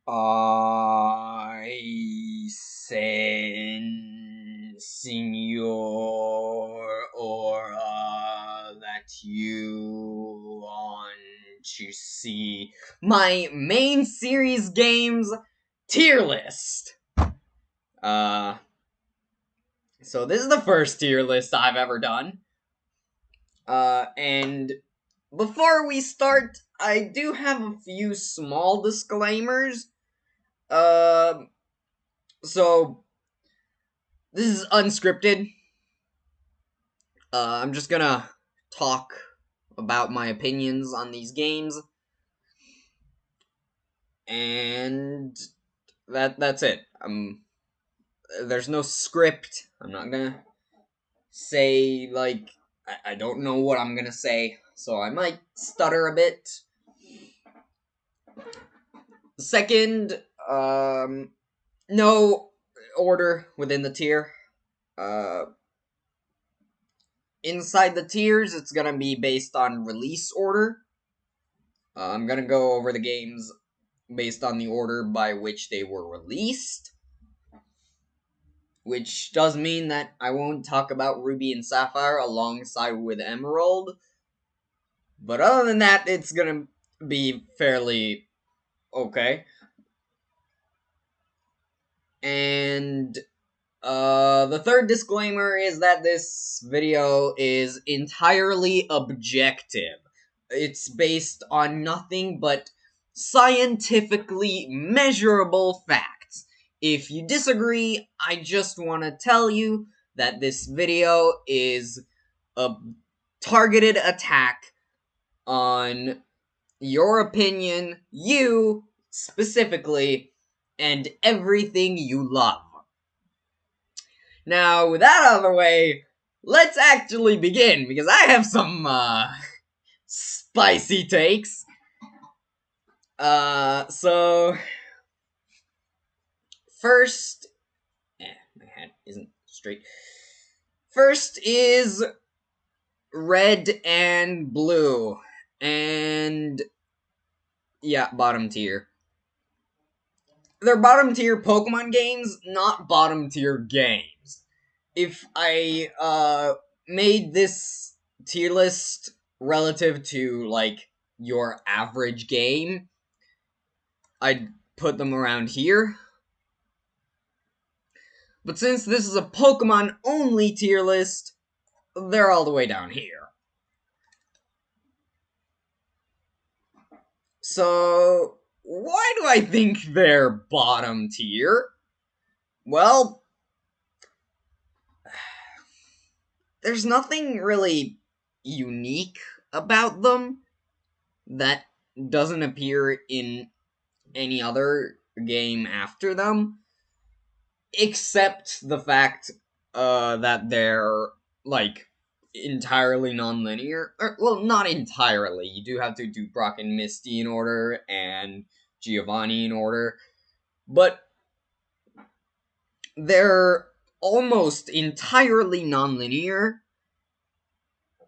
I senor aura that you want to see my main series games tier list. So this is the first tier list I've ever done. And before we start, I do have a few small disclaimers. So this is unscripted. I'm just gonna talk about my opinions on these games, and that's it. There's no script. I'm not gonna say I don't know what I'm gonna say, so I might stutter a bit. Second, no order within the tier. Inside the tiers, it's gonna be based on release order. I'm gonna go over the games based on the order by which they were released, which does mean that I won't talk about Ruby and Sapphire alongside with Emerald. But other than that, it's gonna be fairly okay. And the third disclaimer is that this video is entirely objective. It's based on nothing but scientifically measurable facts. If you disagree, I just want to tell you that this video is a targeted attack on your opinion, you specifically, and everything you love. Now, with that out of the way, let's actually begin, because I have some, spicy takes. So... First... my hat isn't straight. First is... Red and Blue. And... yeah, bottom tier. They're bottom tier Pokemon games, not bottom tier games. If I, made this tier list relative to, your average game, I'd put them around here. But since this is a Pokemon-only tier list, they're all the way down here. So, why do I think they're bottom tier? Well, there's nothing really unique about them that doesn't appear in any other game after them, except the fact that they're entirely non-linear. Well, not entirely. You do have to do Brock and Misty in order and Giovanni in order, but they're almost entirely non-linear.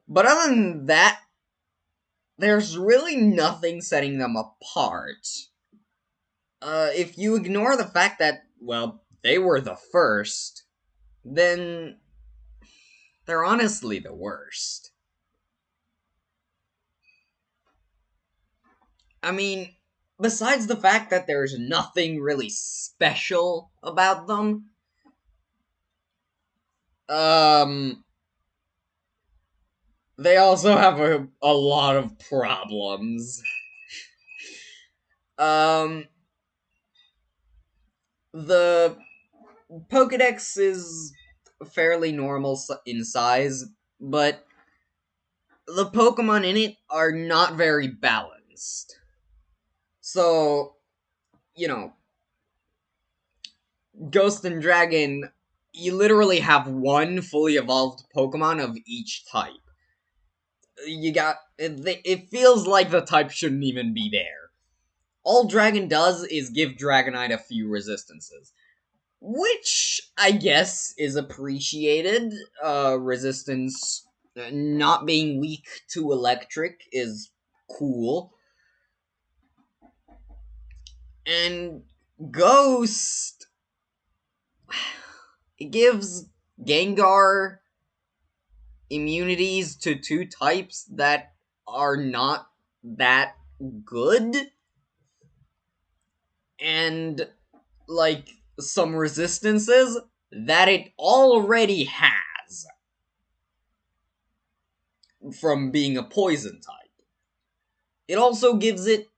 But other than that, there's really nothing setting them apart. If you ignore the fact that, well, they were the first, then they're honestly the worst. I mean, besides the fact that there's nothing really special about them, they also have a lot of problems. The Pokédex is fairly normal in size, but the Pokemon in it are not very balanced. So, Ghost and Dragon, you literally have one fully evolved Pokemon of each type. It feels like the type shouldn't even be there. All Dragon does is give Dragonite a few resistances, which I guess is appreciated. Resistance not being weak to electric is cool. And Ghost, it gives Gengar immunities to two types that are not that good, and like some resistances that it already has from being a poison type. It also gives it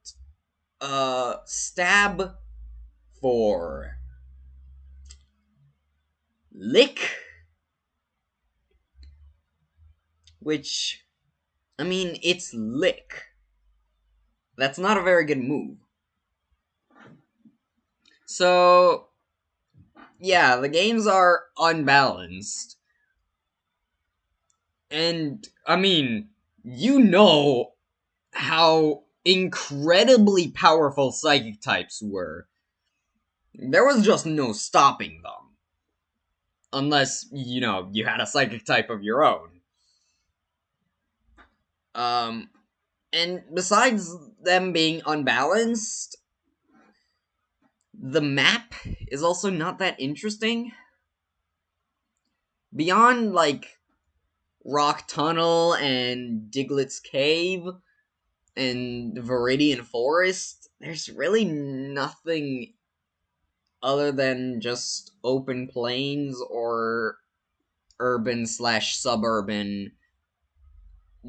stab for lick, which, I mean, it's lick. That's not a very good move. So, yeah, the games are unbalanced. And, I mean, you know how incredibly powerful psychic types were. There was just no stopping them. Unless, you had a psychic type of your own. And besides them being unbalanced, the map is also not that interesting. Beyond, like, Rock Tunnel and Diglett's Cave and Viridian Forest, there's really nothing other than just open plains or urban/suburban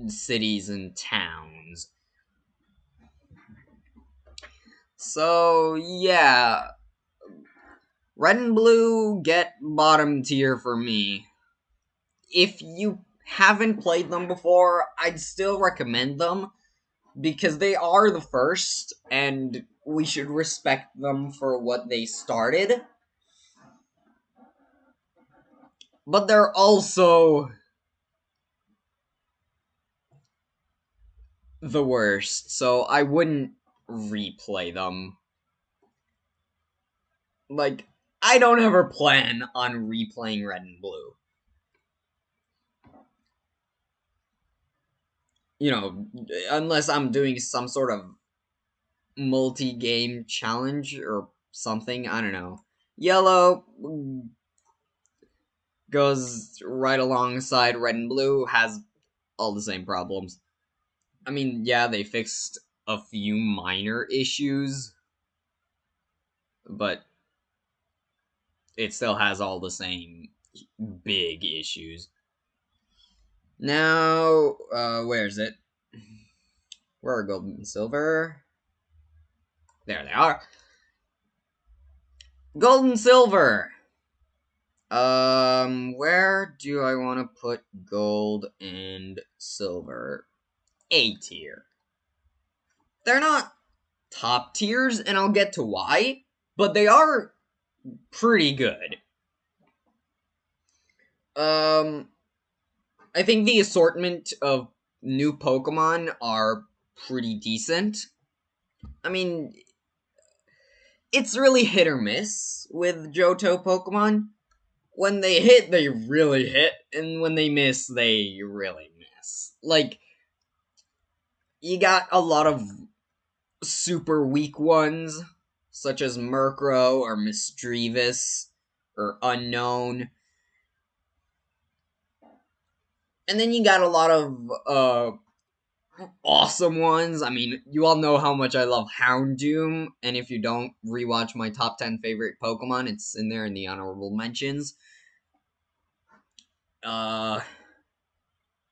cities and towns. So, yeah. Red and Blue get bottom tier for me. If you haven't played them before, I'd still recommend them, because they are the first, and we should respect them for what they started. But they're also the worst, so I wouldn't replay them. Like, I don't ever plan on replaying Red and Blue. Unless I'm doing some sort of multi-game challenge or something, I don't know. Yellow goes right alongside Red and Blue, has all the same problems. I mean, yeah, they fixed a few minor issues, but it still has all the same big issues. Now, where's it? Where are Gold and Silver? There they are. Gold and Silver! Where do I want to put Gold and Silver? A tier. They're not top tiers, and I'll get to why, but they are pretty good. I think the assortment of new Pokemon are pretty decent. I mean, it's really hit or miss with Johto Pokemon. When they hit, they really hit, and when they miss, they really miss. Like, you got a lot of super weak ones, such as Murkrow or Misdreavus or Unknown. And then you got a lot of awesome ones. I mean, you all know how much I love Houndoom, and if you don't, rewatch my top 10 favorite Pokemon. It's in there in the honorable mentions.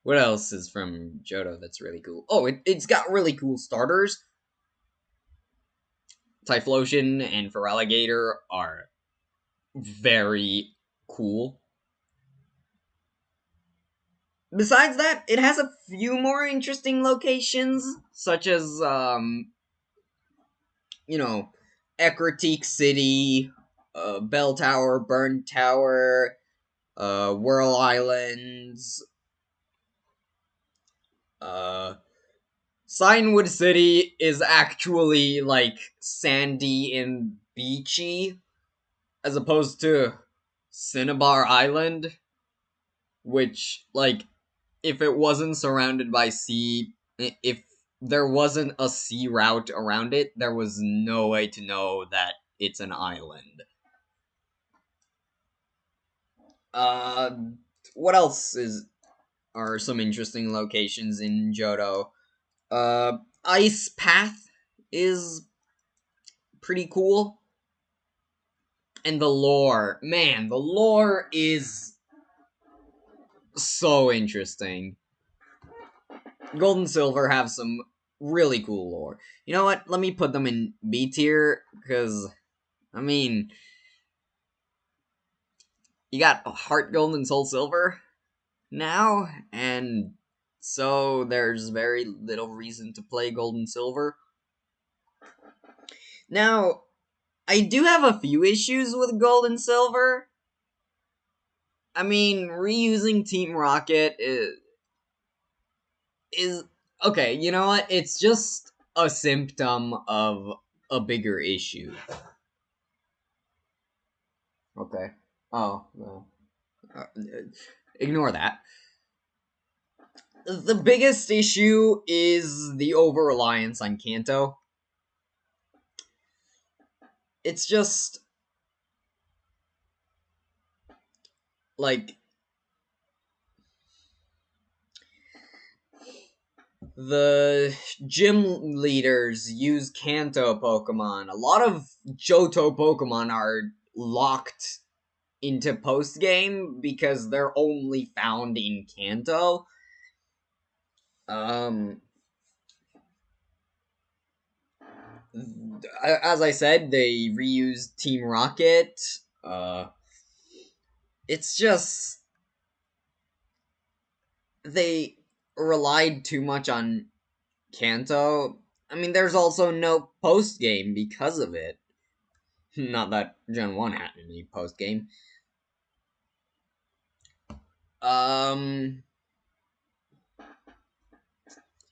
What else is from Johto that's really cool? Oh, it's got really cool starters. Typhlosion and Feraligatr are very cool. Besides that, it has a few more interesting locations, such as, Ecruteak City, Bell Tower, Burn Tower, Whirl Islands, Signwood City is actually, like, sandy and beachy, as opposed to Cinnabar Island, which, like, if it wasn't surrounded by sea, if there wasn't a sea route around it, there was no way to know that it's an island. Uh, what else are some interesting locations in Johto? Ice Path is pretty cool. And the lore, man, the lore is so interesting. Gold and Silver have some really cool lore. You know what? Let me put them in B tier, because, I mean, you got Heart Gold and Soul Silver now, and so there's very little reason to play Gold and Silver. Now, I do have a few issues with Gold and Silver. I mean, reusing Team Rocket is okay, you know what? It's just a symptom of a bigger issue. Okay. Oh, no. Ignore that. The biggest issue is the over-reliance on Kanto. It's just like the gym leaders use Kanto Pokemon. A lot of Johto Pokemon are locked into post game because they're only found in Kanto. As I said, they reused Team Rocket. It's just they relied too much on Kanto. I mean, there's also no post game because of it. Not that Gen 1 had any post game.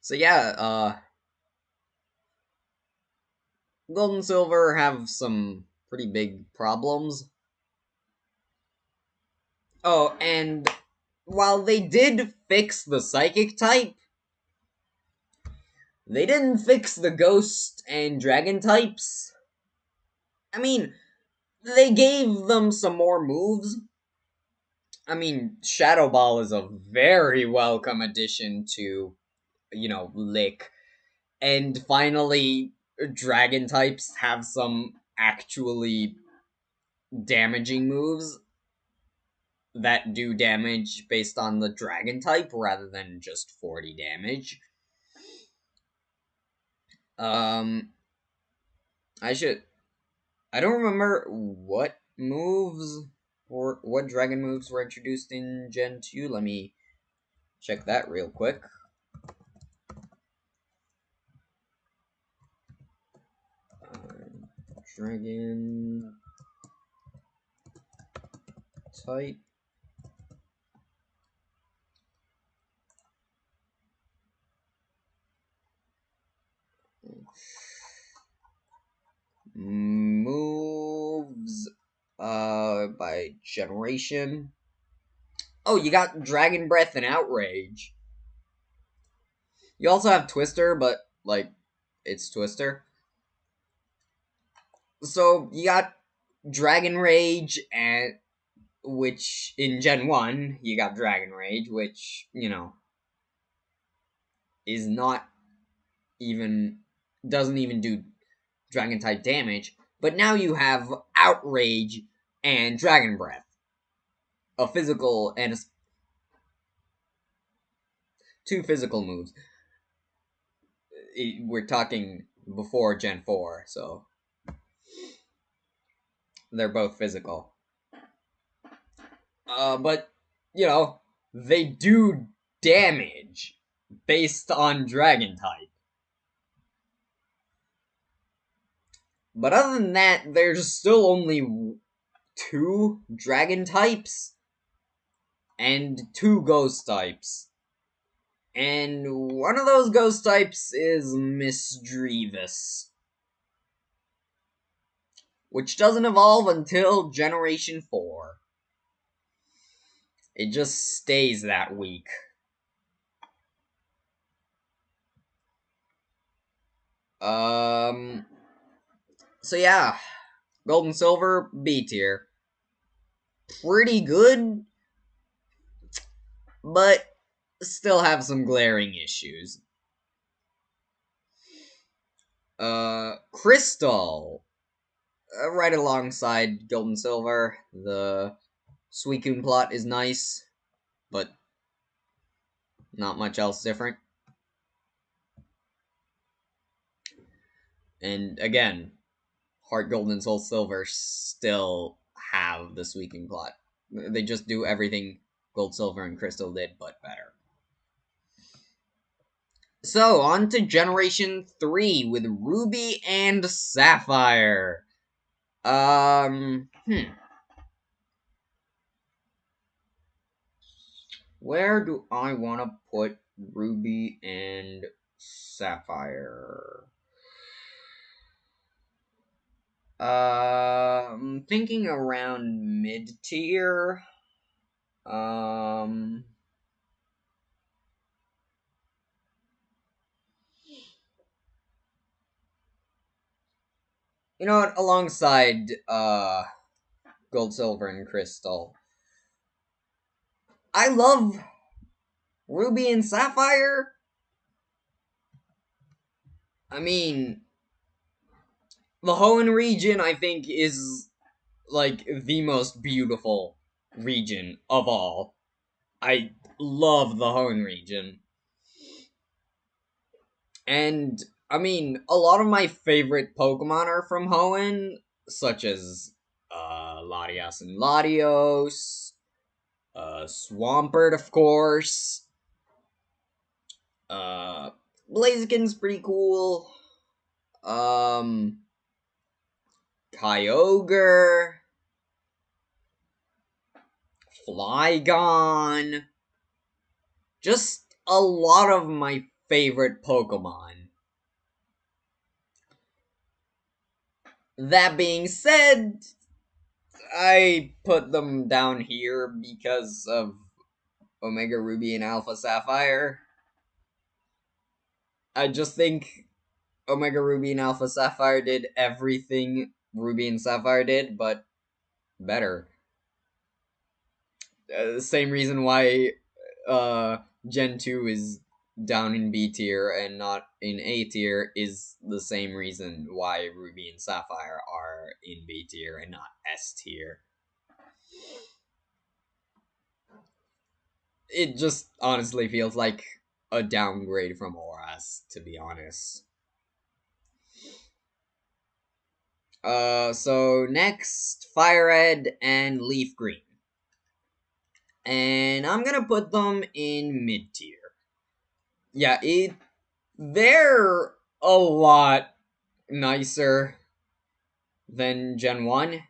So yeah, Gold and Silver have some pretty big problems. Oh, and while they did fix the Psychic type, they didn't fix the Ghost and Dragon types. I mean, they gave them some more moves. I mean, Shadow Ball is a very welcome addition to, Lick. And finally, Dragon types have some actually damaging moves that do damage based on the Dragon type rather than just 40 damage. Um, I don't remember what moves or what dragon moves were introduced in Gen 2. Let me check that real quick. Dragon type. Moves by generation. Oh, you got Dragon Breath and Outrage. You also have Twister, but like it's Twister. So you got Dragon Rage and which in Gen 1 you got Dragon Rage, which, is not even doesn't even do dragon type damage, but now you have Outrage and Dragon Breath. A physical and two physical moves. We're talking before Gen 4, so they're both physical. But, they do damage based on Dragon type. But other than that, there's still only 2 Dragon types and 2 Ghost types. And one of those Ghost types is Misdreavus, which doesn't evolve until Generation 4. It just stays that weak. Um, so yeah, Gold and Silver, B tier. Pretty good, but still have some glaring issues. Crystal, right alongside Gold and Silver. The Suicune plot is nice, but not much else different. And again, Heart Gold and Soul Silver still have the Suicune plot. They just do everything Gold, Silver, and Crystal did, but better. So, on to Generation 3 with Ruby and Sapphire. Um, hmm. Where do I want to put Ruby and Sapphire? I'm thinking around mid tier. Um, you know what? Alongside Gold, Silver, and Crystal, I love Ruby and Sapphire. I mean, the Hoenn region, I think, is like the most beautiful region of all. I love the Hoenn region. And I mean, a lot of my favorite Pokemon are from Hoenn, such as Latias and Latios, Swampert, of course. Uh, Blaziken's pretty cool. Um, Kyogre, Flygon. Just a lot of my favorite Pokemon. That being said, I put them down here because of Omega Ruby and Alpha Sapphire. I just think Omega Ruby and Alpha Sapphire did everything Ruby and Sapphire did, but better. Same reason why Gen 2 is down in B tier and not in A tier is the same reason why Ruby and Sapphire are in B tier and not S tier. It just honestly feels like a downgrade from ORAS, to be honest. So next, Fire Red and Leaf Green. And I'm gonna put them in mid tier. Yeah, they're a lot nicer than Gen 1.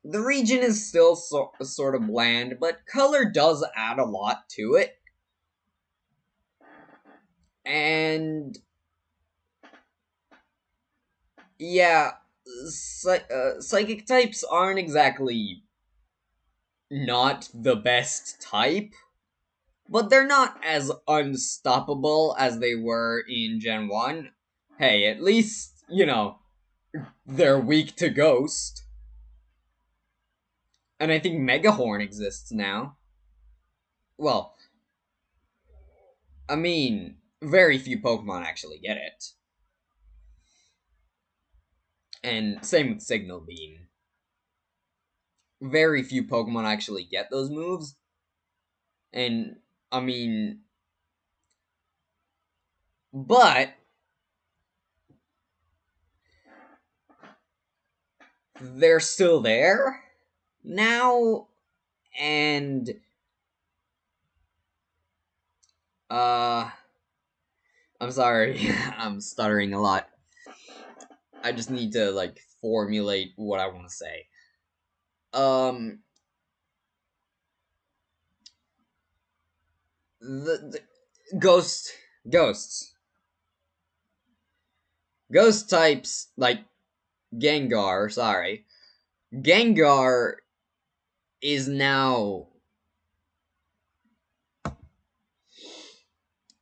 The region is still sort of bland, but color does add a lot to it. And yeah, psychic types aren't exactly not the best type, but they're not as unstoppable as they were in Gen 1. Hey, at least, they're weak to Ghost. And I think Megahorn exists now. Well, I mean, very few Pokemon actually get it. And same with Signal Beam. Very few Pokemon actually get those moves. And, I mean, but they're still there now, and I'm sorry, I'm stuttering a lot. I just need to like formulate what I want to say. Um, the ghosts, ghost types like Gengar. Sorry, Gengar is now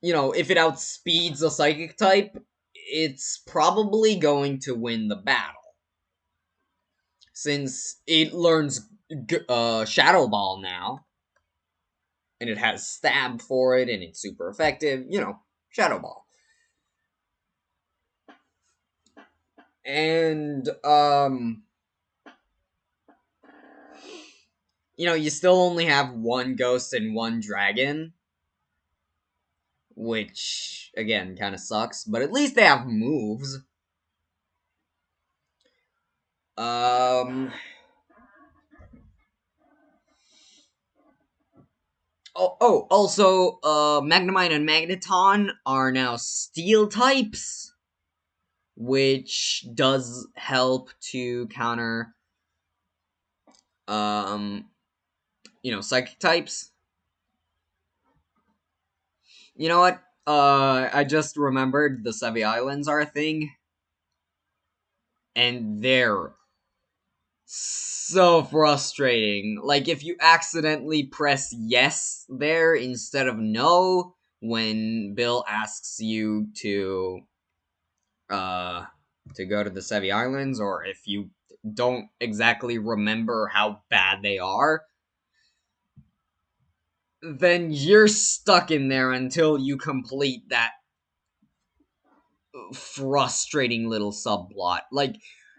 if it outspeeds a psychic type, it's probably going to win the battle. Since it learns Shadow Ball now, and it has Stab for it, and it's super effective, Shadow Ball. And, you still only have one ghost and one dragon, which, again, kind of sucks, but at least they have moves. Also, Magnemite and Magneton are now Steel types, which does help to counter, Psychic types. You know what? I just remembered the Sevi Islands are a thing, and they're so frustrating. Like, if you accidentally press yes there instead of no when Bill asks you to go to the Sevi Islands, or if you don't exactly remember how bad they are, then you're stuck in there until you complete that frustrating little subplot. Like,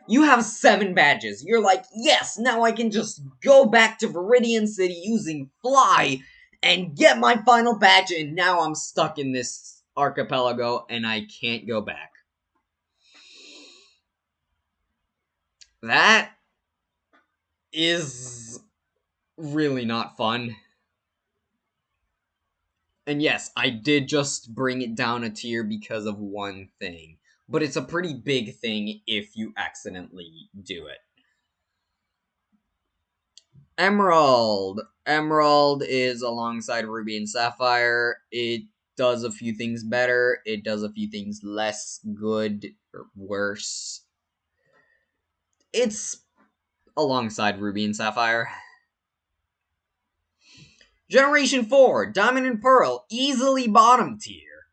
you have 7 badges. You're like, yes, now I can just go back to Viridian City using Fly and get my final badge, and now I'm stuck in this archipelago and I can't go back. That is really not fun. And yes, I did just bring it down a tier because of one thing. But it's a pretty big thing if you accidentally do it. Emerald. Emerald is alongside Ruby and Sapphire. It does a few things better. It does a few things less good or worse. It's alongside Ruby and Sapphire. Generation 4, Diamond and Pearl, easily bottom tier.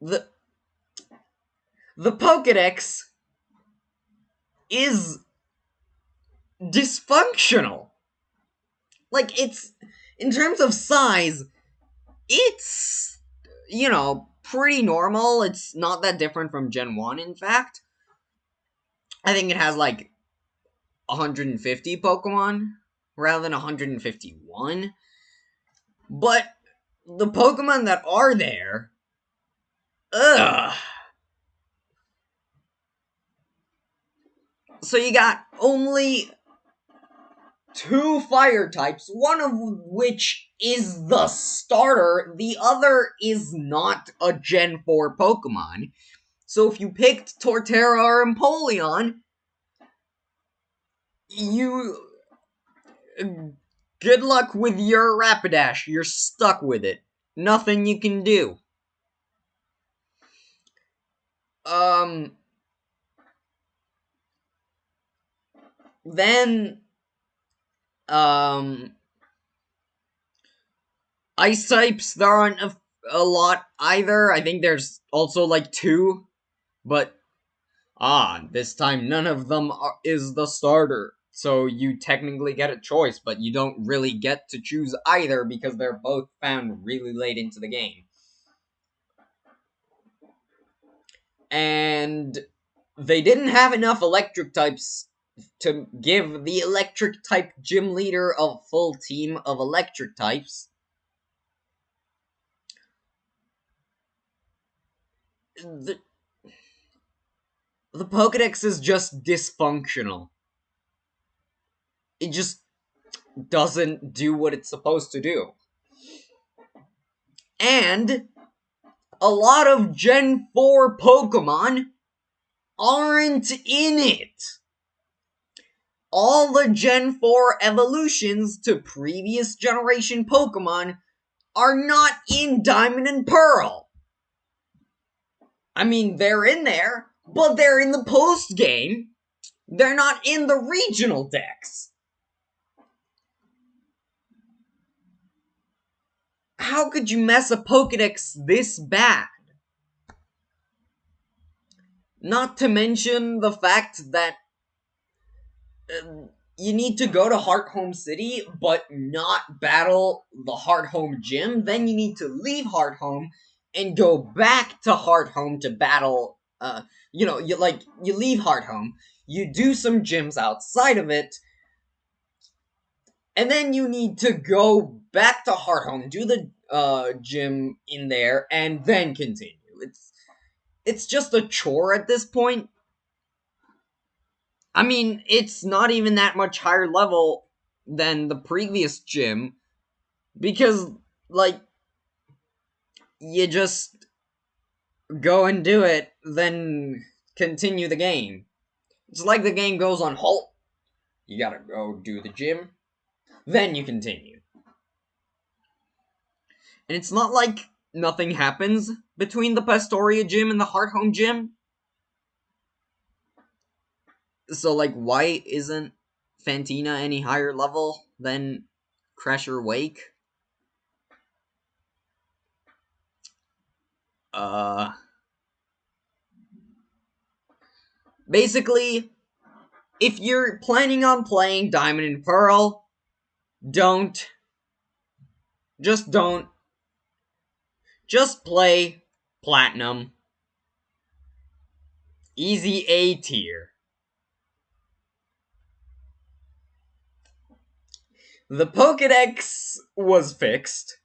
The Pokédex is dysfunctional. Like, it's, in terms of size, it's, pretty normal. It's not that different from Gen 1, in fact. I think it has, 150 Pokemon, rather than 151. But, the Pokemon that are there, ugh. So you got only 2 fire types, one of which is the starter, the other is not a Gen 4 Pokemon. So if you picked Torterra or Empoleon, good luck with your Rapidash, you're stuck with it. Nothing you can do. Then, Ice types, there aren't a lot either. I think there's also, 2. But, this time none of them is the starter. So you technically get a choice, but you don't really get to choose either because they're both found really late into the game. And they didn't have enough electric types to give the electric type gym leader a full team of electric types. The Pokédex is just dysfunctional. It just doesn't do what it's supposed to do. And a lot of Gen 4 Pokemon aren't in it. All the Gen 4 evolutions to previous generation Pokemon are not in Diamond and Pearl. I mean, they're in there, but they're in the post-game. They're not in the regional decks. how could you mess a Pokedex this bad? Not to mention the fact that you need to go to Hearthome City, but not battle the Hearthome Gym. Then you need to leave Hearthome and go back to Hearthome to battle. You leave Hearthome, you do some gyms outside of it, and then you need to go back to Hearthome, do the gym in there, and then continue. It's just a chore at this point. I mean, it's not even that much higher level than the previous gym, because, like, you just go and do it, then continue the game. It's like the game goes on halt. You gotta go do the gym, then you continue. And it's not like nothing happens between the Pastoria gym and the Hearthome gym. So, like, why isn't Fantina any higher level than Crasher Wake? Basically, if you're planning on playing Diamond and Pearl, don't. Just don't. Just play Platinum. Easy A tier. The Pokédex was fixed.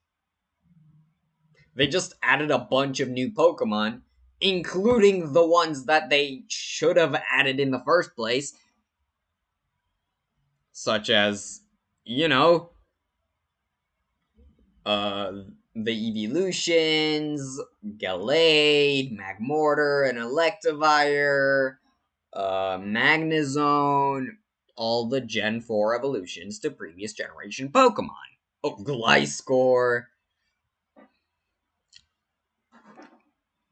They just added a bunch of new Pokemon, including the ones that they should have added in the first place. Such as, you know, the Evolutions, Gallade, Magmortar, and Electivire, Magnezone, all the Gen 4 evolutions to previous generation Pokemon. Oh, Gliscor.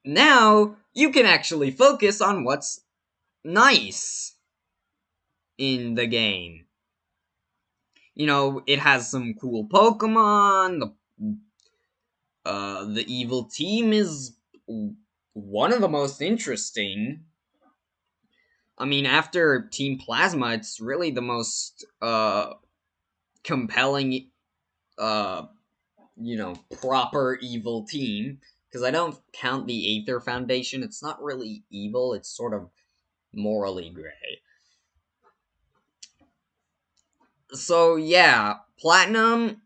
Now, you can actually focus on what's nice in the game. You know, it has some cool Pokemon, the evil team is one of the most interesting. I mean, after Team Plasma, it's really the most compelling, proper evil team. Because I don't count the Aether Foundation. It's not really evil. It's sort of morally gray. So yeah, Platinum,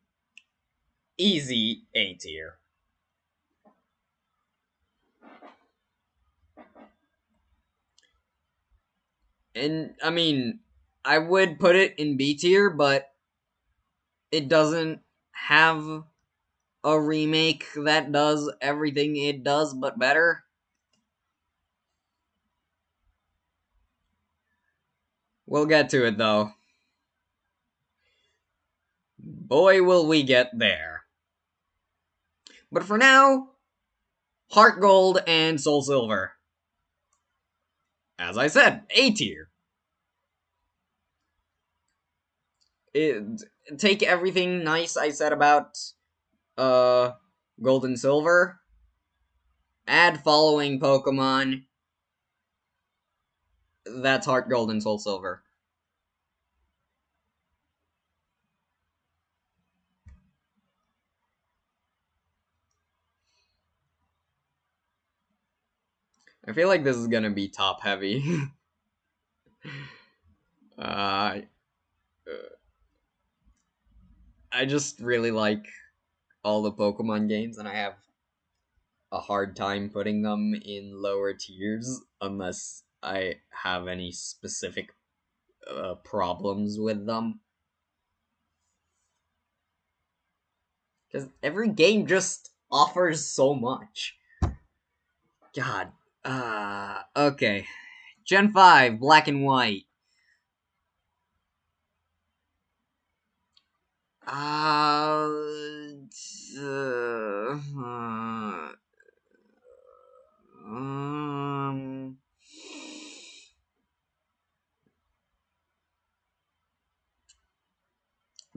easy A tier. And I mean, I would put it in B tier, but it doesn't have a remake that does everything it does but better. We'll get to it though. Boy, will we get there. But for now, Heart Gold and Soul Silver. As I said, A tier. Take everything nice I said about Gold and Silver. Add following Pokemon. That's Heart Gold and Soul Silver. I feel like this is gonna be top heavy. I just really like all the Pokemon games, and I have a hard time putting them in lower tiers unless I have any specific problems with them. Because every game just offers so much. God. Okay. Gen 5, Black and White. Uh, um,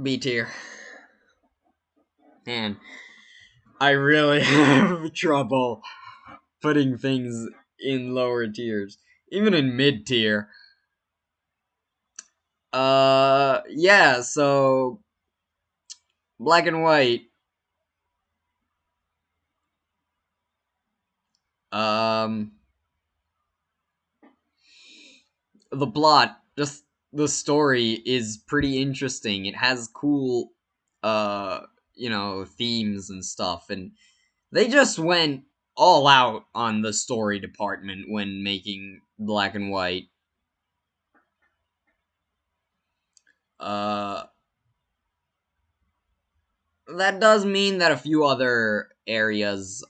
B tier. Man, I really have trouble putting things in lower tiers, even in mid tier. Yeah, so black and white. Um, the plot, just the story is pretty interesting. It has cool, uh, themes and stuff, and they just went all out on the story department when making black and white. Uh, that does mean that a few other areas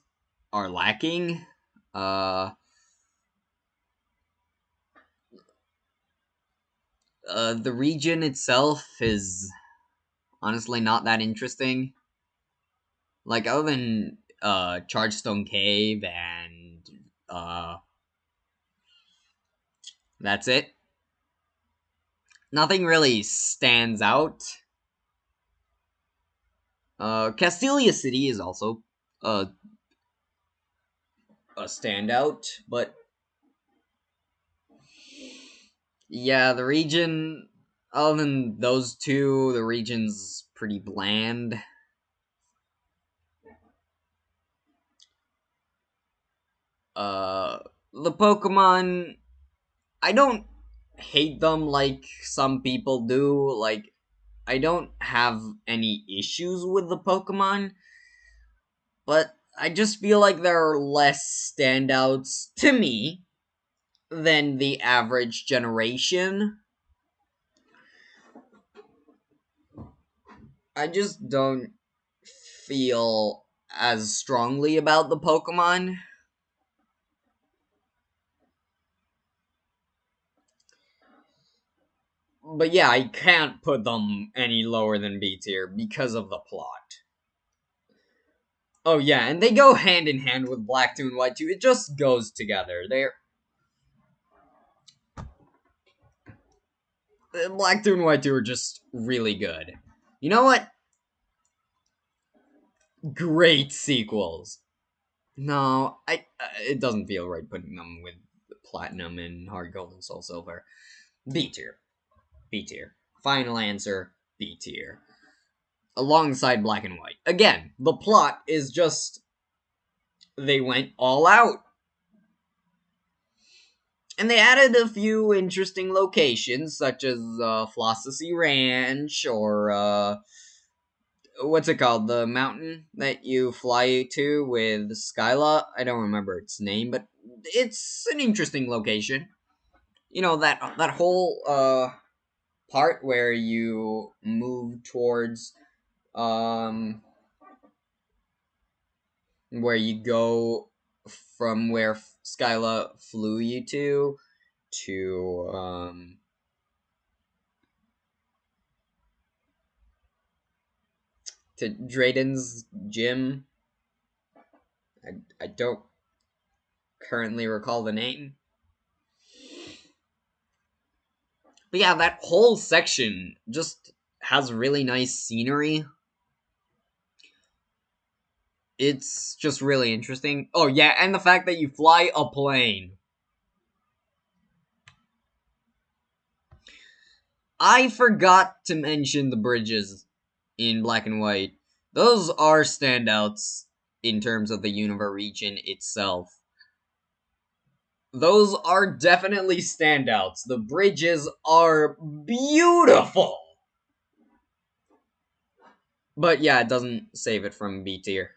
are lacking. Uh, the region itself is honestly not that interesting. Like, other than Chargestone Cave and that's it. Nothing really stands out. Castelia City is also a standout, but yeah, the region. Other than those two, the region's pretty bland. Uh, the Pokemon, I don't hate them like some people do. Like, I don't have any issues with the Pokemon, but I just feel like there are less standouts to me than the average generation. I just don't feel as strongly about the Pokemon. But yeah, I can't put them any lower than B tier because of the plot. Oh yeah, and they go hand in hand with Black 2 and White 2. It just goes together. They're Black 2 and White 2 are just really good. You know what? Great sequels. No, it doesn't feel right putting them with Platinum and Heart Gold and Soul Silver. B tier. B tier. Final answer, B tier. Alongside Black and White. Again, the plot is just they went all out. And they added a few interesting locations, such as Flossacy Ranch, or what's it called? The mountain that you fly to with Skyla? I don't remember its name, but it's an interesting location. You know, that whole part where you move towards um where you go from where Skyla flew you to Drayden's gym. I don't currently recall the name. But yeah, that whole section just has really nice scenery. It's just really interesting. Oh yeah, and the fact that you fly a plane. I forgot to mention the bridges in Black and White. Those are standouts in terms of the Unova region itself. Those are definitely standouts. The bridges are beautiful. But yeah, it doesn't save it from B tier.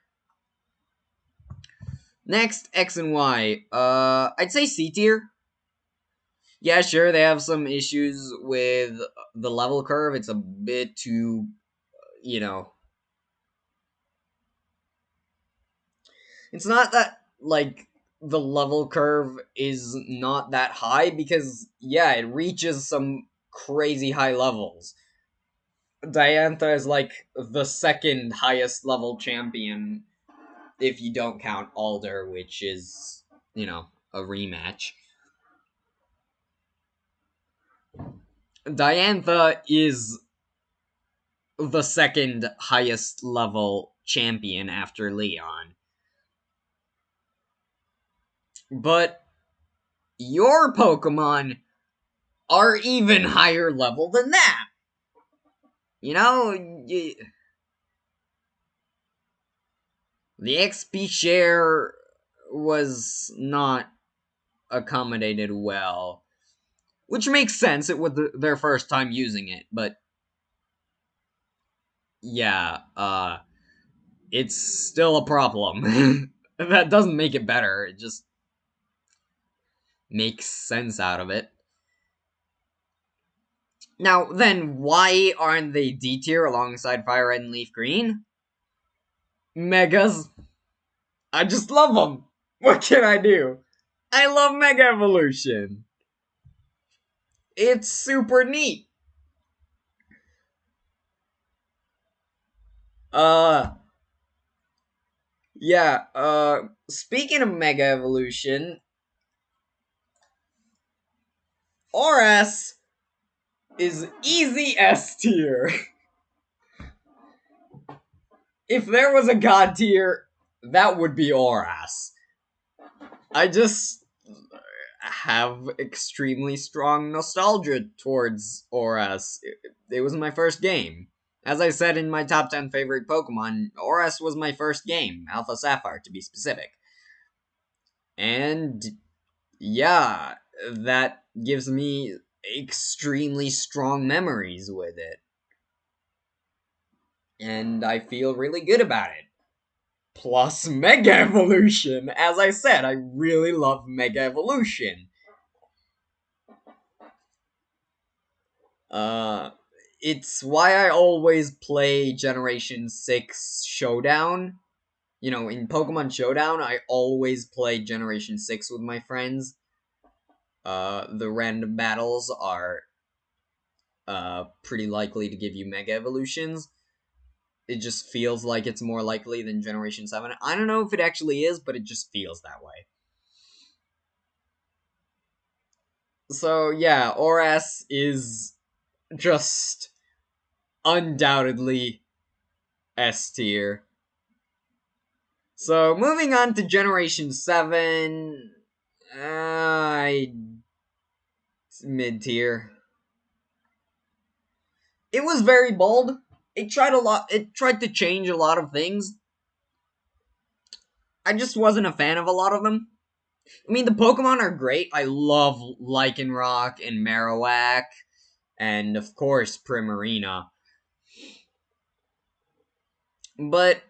Next, X and Y. I'd say C tier. Yeah, sure, they have some issues with the level curve. It's a bit too, you know. It's not that, like, the level curve is not that high, because, yeah, it reaches some crazy high levels. Diantha is, like, the second highest level champion if you don't count Alder, which is, a rematch. Diantha is the second highest level champion after Leon. But your Pokemon are even higher level than that. You know, the XP share was not accommodated well. Which makes sense, it was their first time using it, but yeah, it's still a problem. That doesn't make it better, it just makes sense out of it. Now, then, why aren't they D tier alongside Fire Red and Leaf Green? Megas. I just love them. What can I do? I love Mega Evolution. It's super neat. Yeah, speaking of Mega Evolution, RS is easy S tier. If there was a god tier, that would be RS. I just have extremely strong nostalgia towards RS. It was my first game. As I said in my top 10 favorite Pokemon, RS was my first game, Alpha Sapphire to be specific. And yeah, that gives me extremely strong memories with it. And I feel really good about it. Plus Mega Evolution! As I said, I really love Mega Evolution. It's why I always play Generation 6 Showdown. You know, in Pokemon Showdown, I always play Generation 6 with my friends. The random battles are pretty likely to give you Mega Evolutions. It just feels like it's more likely than Generation 7. I don't know if it actually is, but it just feels that way. So, yeah, ORAS is just undoubtedly S tier. So, moving on to Generation 7, it's mid tier. It was very bold. It tried to change a lot of things. I just wasn't a fan of a lot of them. I mean, the Pokemon are great. I love Lycanroc and Marowak, and of course Primarina. But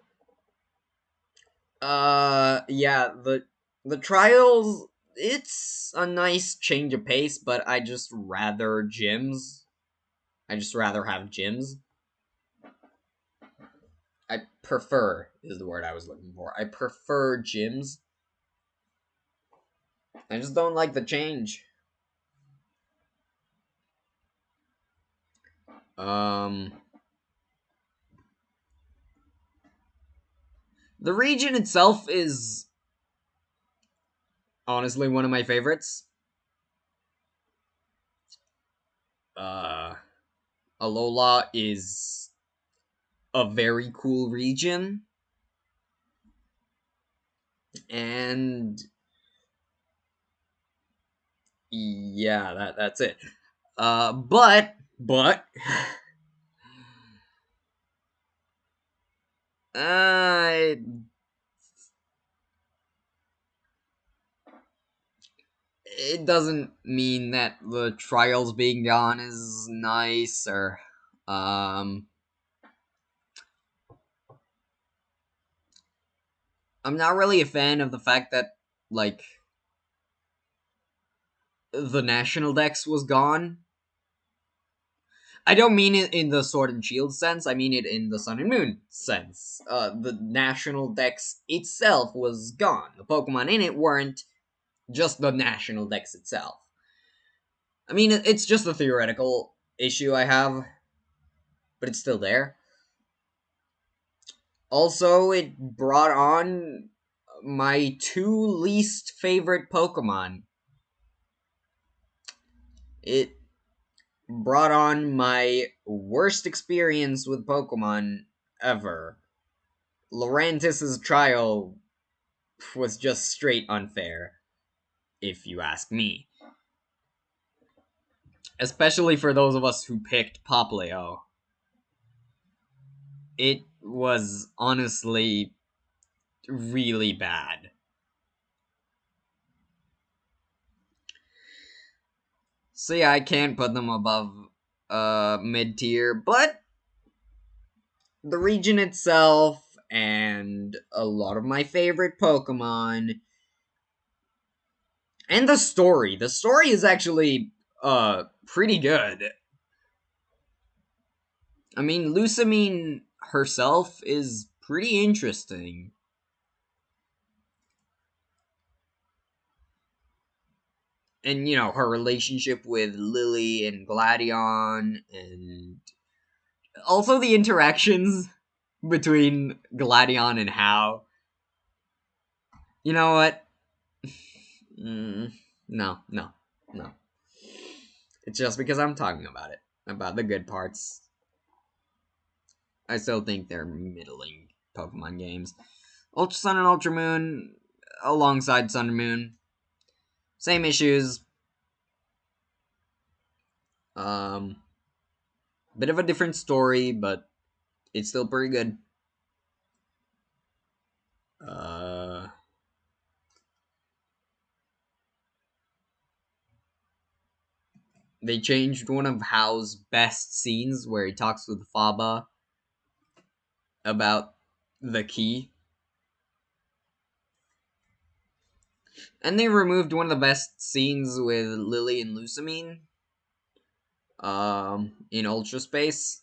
yeah, the trials, it's a nice change of pace, but I just rather gyms. I just rather have gyms. I prefer is the word I was looking for. I prefer gyms. I just don't like the change. Um, the region itself is honestly one of my favorites. Uh, Alola is a very cool region, and yeah, that's it. But uh, it doesn't mean that the trials being gone is nice or I'm not really a fan of the fact that like the national dex was gone. I don't mean it in the Sword and Shield sense, I mean it in the Sun and Moon sense. The national dex itself was gone. The Pokemon in it weren't just the national dex itself. I mean, it's just a theoretical issue I have, but it's still there. Also, it brought on my two least favorite Pokemon. It brought on my worst experience with Pokemon ever. Laurentis' trial was just straight unfair, if you ask me. Especially for those of us who picked Poplio. It was honestly really bad. So yeah, I can't put them above mid tier, but the region itself and a lot of my favorite Pokemon and the story. The story is actually pretty good. I mean, Lusamine herself is pretty interesting. And, you know, her relationship with Lily and Gladion, and also the interactions between Gladion and Hao. You know what? No, no, no. It's just because I'm talking about it. About the good parts. I still think they're middling Pokemon games. Ultra Sun and Ultra Moon, alongside Sun and Moon. Same issues. Bit of a different story, but it's still pretty good. They changed one of Hao's best scenes where he talks with Faba about the key. And they removed one of the best scenes with Lily and Lusamine in Ultra Space,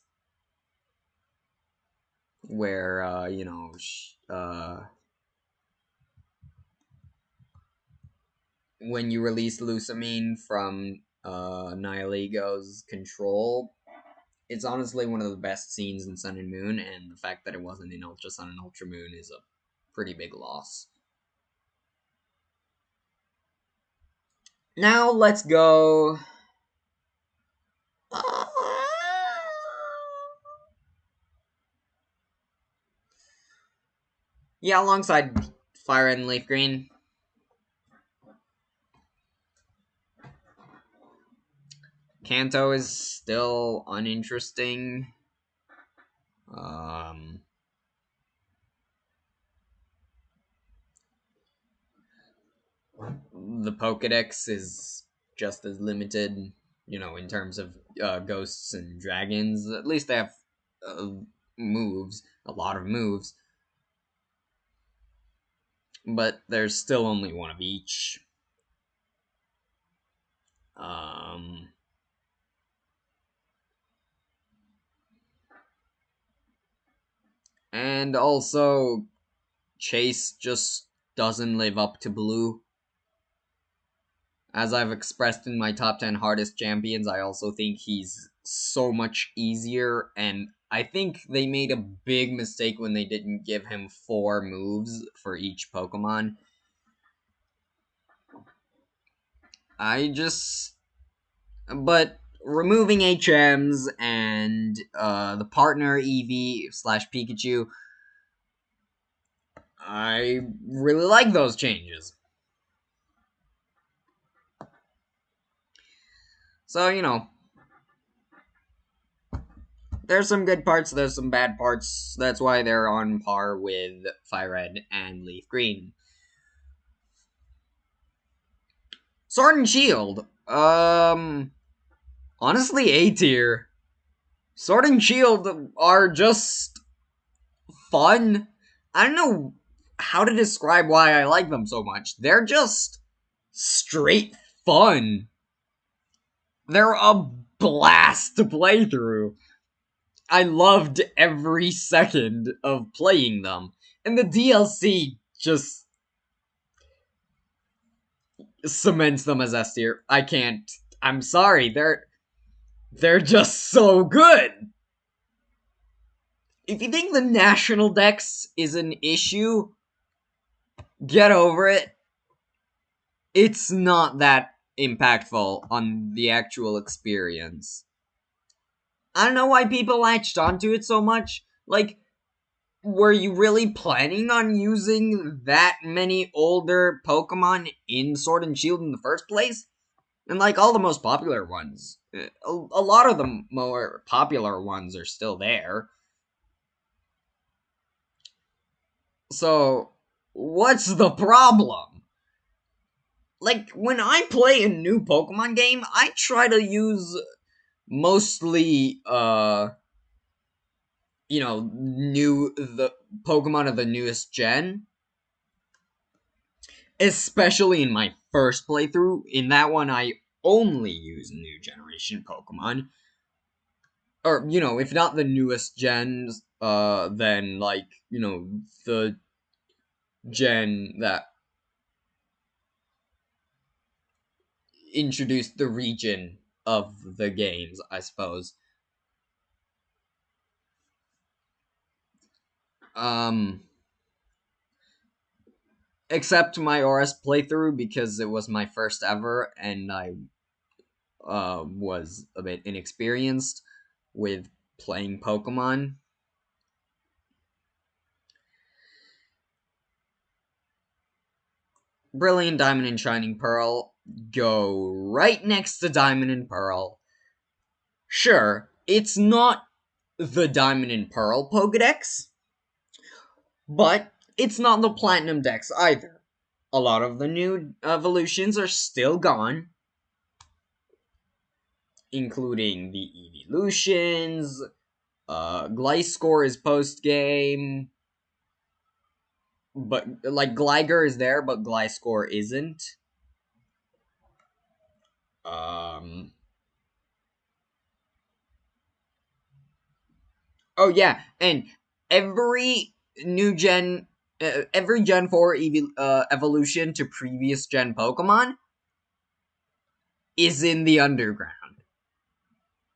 where when you release Lusamine from Nihiligo's control, it's honestly one of the best scenes in Sun and Moon, and the fact that it wasn't in Ultra Sun and Ultra Moon is a pretty big loss. Now let's go. Yeah, alongside Fire Red and Leaf Green. Kanto is still uninteresting. The Pokedex is just as limited, you know, in terms of ghosts and dragons. At least they have moves, a lot of moves. But there's still only one of each. And also, Chase just doesn't live up to Blue. As I've expressed in my top 10 hardest champions, I also think he's so much easier, and I think they made a big mistake when they didn't give him 4 moves for each Pokemon. But removing HMs and the partner Eevee/Pikachu, I really like those changes. So, you know, there's some good parts, there's some bad parts. That's why they're on par with Fire Red and Leaf Green. Sword and Shield. Honestly, A tier. Sword and Shield are just fun. I don't know how to describe why I like them so much. They're just straight fun. They're a blast to play through. I loved every second of playing them. And the DLC just cements them as S tier. I can't. I'm sorry. They're just so good. If you think the national dex is an issue, get over it. It's not that impactful on the actual experience. I don't know why people latched onto it so much. Like, were you really planning on using that many older Pokemon in Sword and Shield in the first place? And like all the most popular ones, a lot of the more popular ones are still there. So, what's the problem? Like, when I play a new Pokemon game, I try to use mostly, the Pokemon of the newest gen. Especially in my first playthrough. In that one, I only use new generation Pokemon. Or, if not the newest gens, then, like, the gen that introduced the region of the games, I suppose. Um, except my ORS playthrough because it was my first ever and I was a bit inexperienced with playing Pokemon. Brilliant Diamond and Shining Pearl go right next to Diamond and Pearl. Sure, it's not the Diamond and Pearl Pokedex, but it's not the Platinum Dex either. A lot of the new evolutions are still gone, including the evolutions. Gliscor is post game, but like Gligar is there, but Gliscor isn't. Um. Oh yeah, and every new gen, every Gen 4 evolution to previous gen Pokemon is in the underground.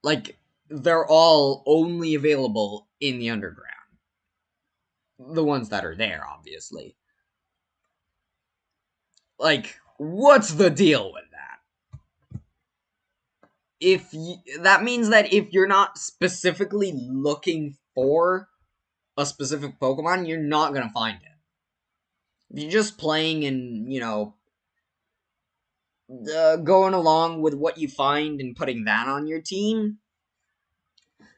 Like, they're all only available in the underground. The ones that are there, obviously. Like, what's the deal with that? That means that if you're not specifically looking for a specific Pokemon, you're not gonna find it. If you're just playing and, going along with what you find and putting that on your team,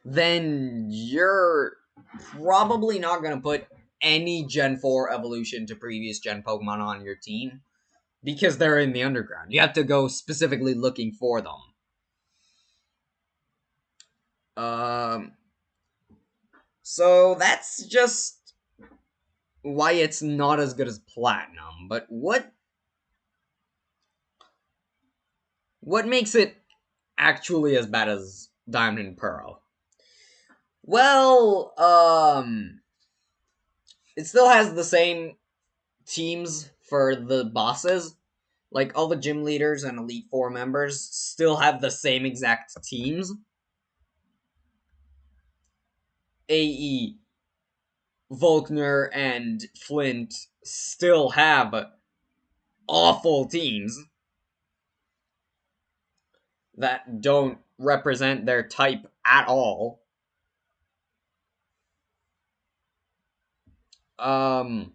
then you're probably not going to put any Gen 4 evolution to previous Gen Pokemon on your team because they're in the underground. You have to go specifically looking for them. So that's just why it's not as good as Platinum. But what makes it actually as bad as Diamond and Pearl? Well, it still has the same teams for the bosses. Like, all the gym leaders and Elite Four members still have the same exact teams. AE, Volkner, and Flint still have awful teams that don't represent their type at all. And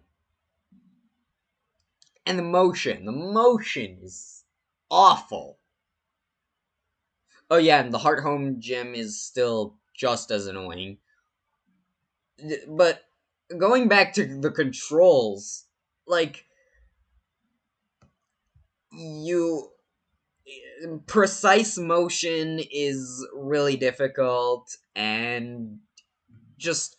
the motion is awful. Oh yeah, and the Heart Home gym is still just as annoying. But going back to the controls, like, you precise motion is really difficult, and just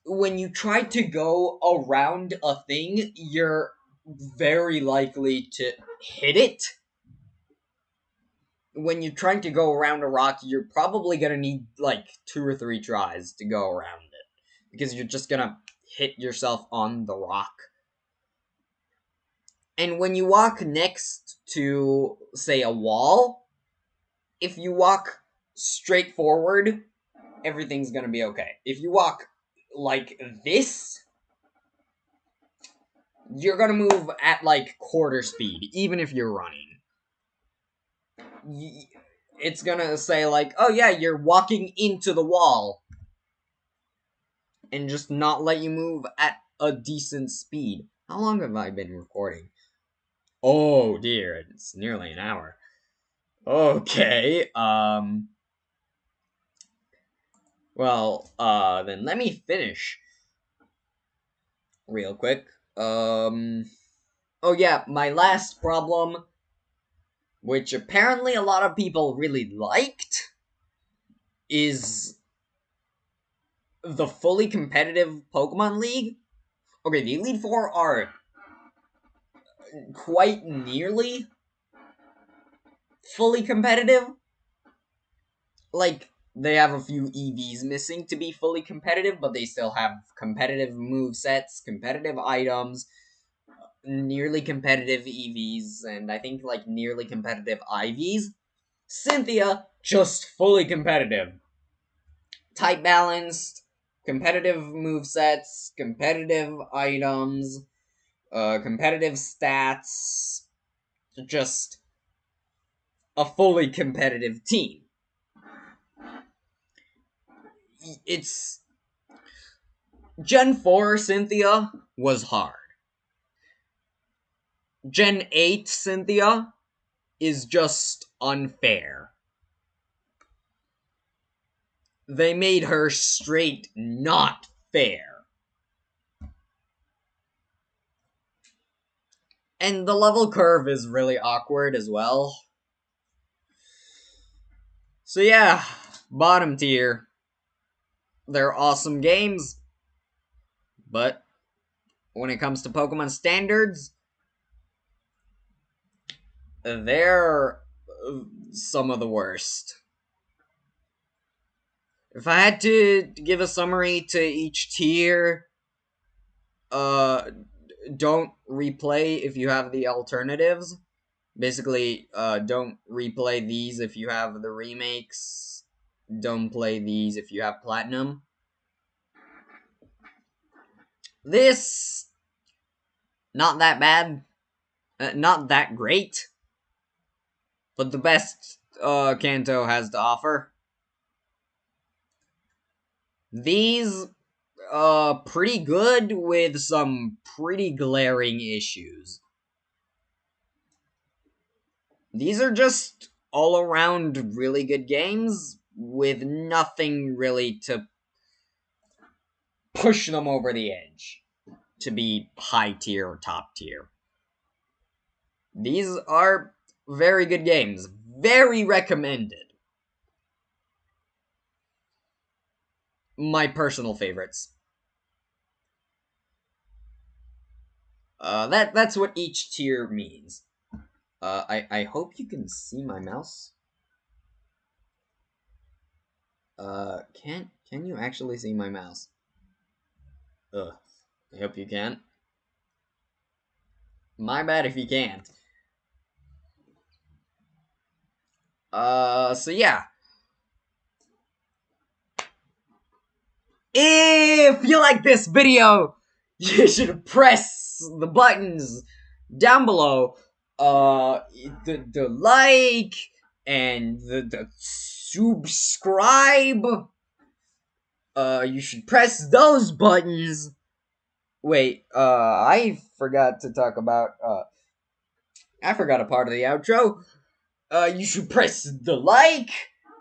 when you try to go around a thing, you're very likely to hit it. When you're trying to go around a rock, you're probably gonna need like 2 or 3 tries to go around it because you're just gonna hit yourself on the rock. And when you walk next to, say, a wall, if you walk straight forward, everything's gonna be okay. If you walk like this, you're gonna move at like quarter speed, even if you're running. It's gonna say like, oh yeah, you're walking into the wall. and just not let you move at a decent speed. How long have I been recording? Oh dear, it's nearly an hour. Okay, well, then let me finish real quick. Oh yeah, my last problem, which apparently a lot of people really liked, is the fully competitive Pokemon League. Okay, the Elite Four are quite nearly fully competitive. Like, they have a few EVs missing to be fully competitive, but they still have competitive move sets, competitive items, nearly competitive EVs, and I think like nearly competitive IVs. Cynthia, just fully competitive. Type balanced, competitive move sets, competitive items, competitive stats, just a fully competitive team. It's Gen 4 Cynthia was hard. Gen 8 Cynthia is just unfair. They made her straight not fair. And the level curve is really awkward as well. So yeah, bottom tier. They're awesome games, but when it comes to Pokemon standards, they're some of the worst. If I had to give a summary to each tier, don't replay if you have the alternatives. Basically, don't replay these if you have the remakes. Don't play these if you have Platinum. This, not that bad. Not that great. But the best Kanto has to offer. These, pretty good with some pretty glaring issues. These are just all around really good games with nothing really to push them over the edge to be high tier or top tier. These are very good games. Very recommended. My personal favorites. That's what each tier means. I hope you can see my mouse. Can you actually see my mouse? Ugh. I hope you can. My bad if you can't. So yeah. If you like this video, you should press the buttons down below. The like and the subscribe. You should press those buttons. Wait, I forgot to talk about, I forgot a part of the outro. You should press the like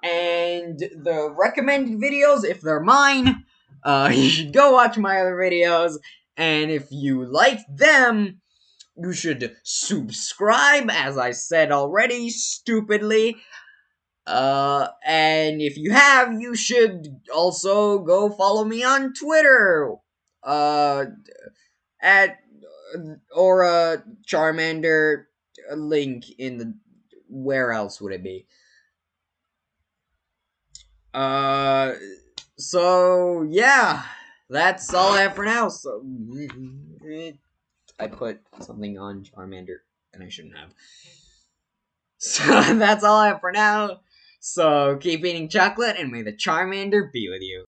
and the recommended videos if they're mine. You should go watch my other videos, and if you like them, you should subscribe, as I said already, stupidly. And if you have, you should also go follow me on Twitter. At or Charmander, a link in the, where else would it be? So yeah, that's all I have for now. So I put something on Charmander, and I shouldn't have. So that's all I have for now. So keep eating chocolate, and may the Charmander be with you.